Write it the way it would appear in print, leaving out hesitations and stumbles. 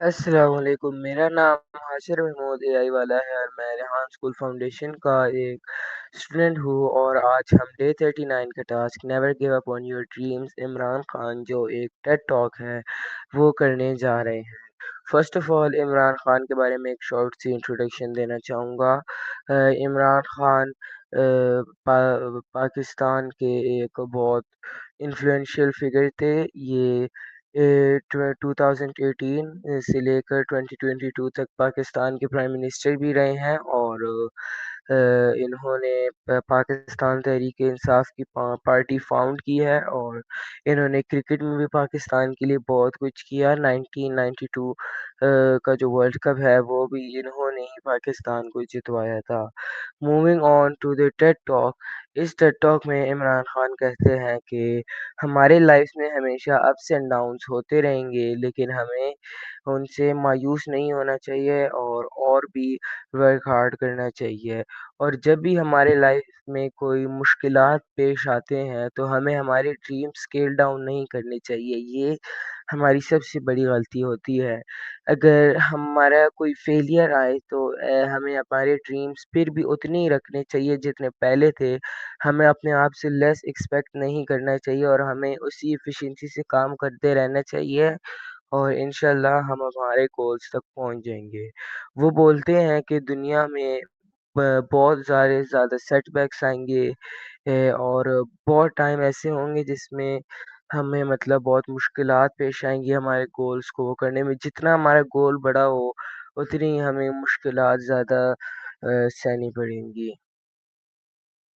السلام علیکم، میرا نام حاشر محمود اے آئی والا ہے اور میں ریحان اسکول فاؤنڈیشن کا ایک اسٹوڈنٹ ہوں، اور آج ہم ڈے 39 کا task never give up on your dreams Imran Khan جو ایک ٹیڈ ٹاک ہے وہ کرنے جا رہے ہیں۔ First of all Imran Khan کے بارے میں ایک شارٹ سی انٹروڈکشن دینا چاہوں گا۔ عمران خان پاکستان کے ایک بہت انفلوئنشیل فگر تھے۔ یہ 2018 سے لے کر 2022 تک پاکستان کے پرائم منسٹر بھی رہے ہیں، اور انہوں نے پاکستان تحریک انصاف کی پارٹی فاؤنڈ کی ہے، اور انہوں نے کرکٹ میں بھی پاکستان کے لیے بہت کچھ کیا۔ 1992 کا جو ورلڈ کپ ہے وہ بھی انہوں نے ہی پاکستان کو جتوایا تھا۔ Moving on to the TED talk, اس ٹیڈ ٹاک میں عمران خان کہتے ہیں کہ ہمارے لائف میں ہمیشہ اپس اینڈ ڈاؤنس ہوتے رہیں گے، لیکن ہمیں ان سے مایوس نہیں ہونا چاہیے اور بھی ورک ہارڈ کرنا چاہیے، اور جب بھی ہمارے لائف میں کوئی مشکلات پیش آتے ہیں تو ہمیں ہمارے ڈریم اسکیل ڈاؤن نہیں کرنے چاہیے۔ یہ ہماری سب سے بڑی غلطی ہوتی ہے۔ اگر ہمارا کوئی فیلئر آئے تو ہمیں ہمارے ڈریمز پھر بھی اتنے ہی رکھنے چاہیے جتنے پہلے تھے۔ ہمیں اپنے آپ سے لیس ایکسپیکٹ نہیں کرنا چاہیے، اور ہمیں اسی ایفیشینسی سے کام کرتے رہنا چاہیے، اور انشاءاللہ ہم ہمارے گولز تک پہنچ جائیں گے۔ وہ بولتے ہیں کہ دنیا میں بہت زیادہ سیٹ بیکس آئیں گے، اور بہت ٹائم ایسے ہوں گے جس میں ہمیں بہت مشکلات پیش آئیں گی ہمارے گولز کو وہ کرنے میں۔ جتنا ہمارا گول بڑا ہو اتنی ہمیں مشکلات زیادہ سہنی پڑیں گی۔